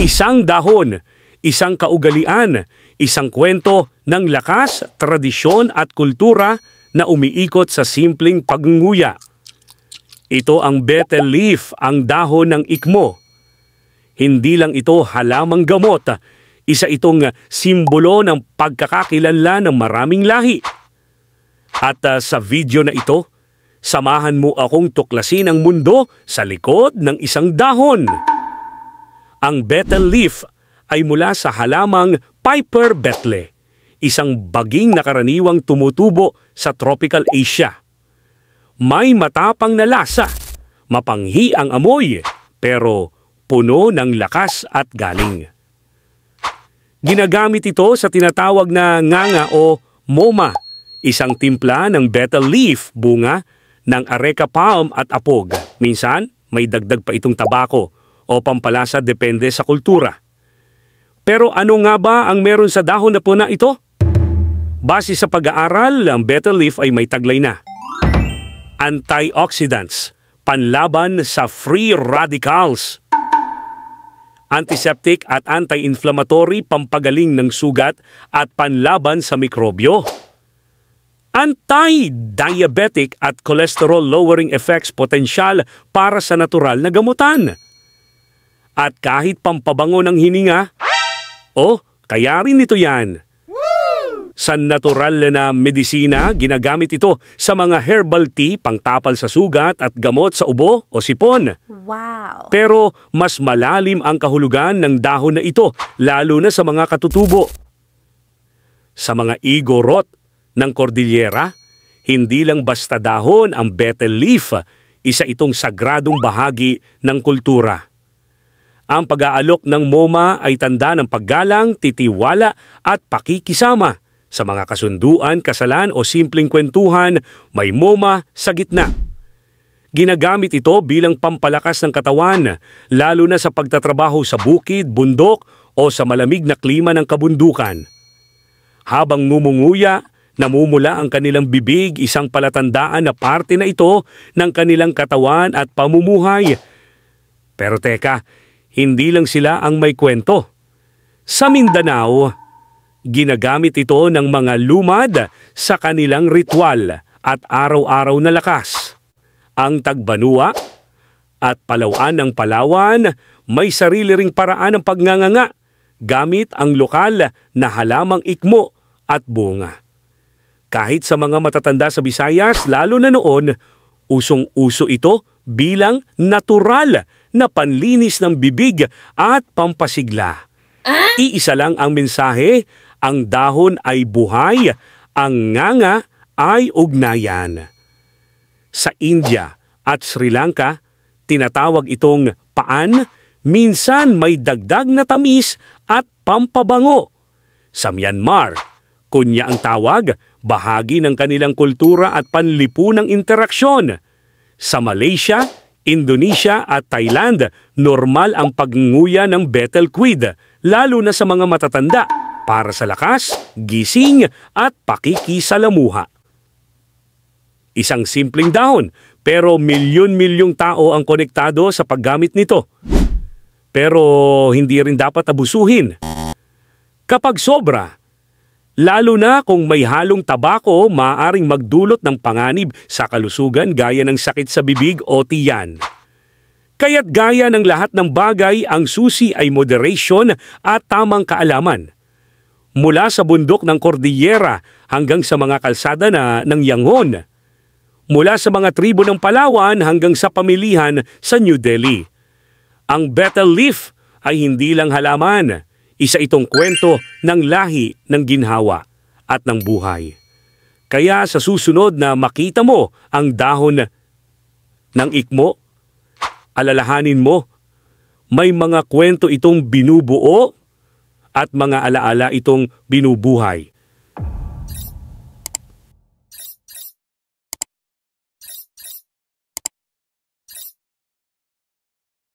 Isang dahon, isang kaugalian, isang kwento ng lakas, tradisyon at kultura na umiikot sa simpleng pagnguya. Ito ang betel leaf, ang dahon ng ikmo. Hindi lang ito halamang gamot, isa itong simbolo ng pagkakakilanlan ng maraming lahi. At sa video na ito, samahan mo akong tuklasin ang mundo sa likod ng isang dahon. Ang betel leaf ay mula sa halamang Piper betle, isang baging na karaniwang tumutubo sa tropical Asia. May matapang na lasa, mapanghi ang amoy, pero puno ng lakas at galing. Ginagamit ito sa tinatawag na nganga o moma, isang timpla ng betel leaf, bunga ng areca palm at apog. Minsan, may dagdag pa itong tabako o pampalasa depende sa kultura. Pero ano nga ba ang meron sa dahon na puna ito? Base sa pag-aaral, ang betel leaf ay may taglay na antioxidants, panlaban sa free radicals, antiseptic at anti-inflammatory, pampagaling ng sugat at panlaban sa mikrobyo, anti-diabetic at cholesterol-lowering effects, potensyal para sa natural na gamutan. At kahit pampabango ng hininga, kaya rin ito yan. Sa natural na medisina, ginagamit ito sa mga herbal tea, pangtapal sa sugat at gamot sa ubo o sipon. Wow! Pero mas malalim ang kahulugan ng dahon na ito, lalo na sa mga katutubo. Sa mga igorot ng Cordillera, hindi lang basta dahon ang betel leaf, isa itong sagradong bahagi ng kultura. Ang pag-aalok ng moma ay tanda ng paggalang, titiwala at pakikisama. Sa mga kasunduan, kasalan o simpleng kwentuhan, may moma sa gitna. Ginagamit ito bilang pampalakas ng katawan, lalo na sa pagtatrabaho sa bukid, bundok o sa malamig na klima ng kabundukan. Habang ngumunguya, namumula ang kanilang bibig, isang palatandaan na parte na ito ng kanilang katawan at pamumuhay. Pero teka, hindi lang sila ang may kwento. Sa Mindanao, ginagamit ito ng mga lumad sa kanilang ritual at araw-araw na lakas. Ang Tagbanua at Palauan ng Palawan may sarili ring paraan ng pagnganganga gamit ang lokal na halamang ikmo at bunga. Kahit sa mga matatanda sa Visayas, lalo na noon, usong-uso ito bilang natural na panlinis ng bibig at pampasigla. Iisa lang ang mensahe, ang dahon ay buhay, ang nganga ay ugnayan. Sa India at Sri Lanka, tinatawag itong paan, minsan may dagdag na tamis at pampabango. Sa Myanmar, kunya ang tawag, bahagi ng kanilang kultura at panlipunang interaksyon. Sa Malaysia, Indonesia at Thailand, normal ang pagnguya ng betel quid, lalo na sa mga matatanda, para sa lakas, gising at pakikisalamuha. Isang simpleng dahon, pero milyon-milyong tao ang konektado sa paggamit nito. Pero hindi rin dapat abusuhin. Kapag sobra, lalo na kung may halong tabako, maaaring magdulot ng panganib sa kalusugan gaya ng sakit sa bibig o tiyan. Kaya't gaya ng lahat ng bagay, ang susi ay moderation at tamang kaalaman. Mula sa bundok ng Cordillera hanggang sa mga kalsada ng Yangon. Mula sa mga tribo ng Palawan hanggang sa pamilihan sa New Delhi. Ang betel leaf ay hindi lang halaman. Isa itong kwento ng lahi ng ginhawa at ng buhay. Kaya sa susunod na makita mo ang dahon ng ikmo, alalahanin mo, may mga kwento itong binubuo at mga alaala itong binubuhay.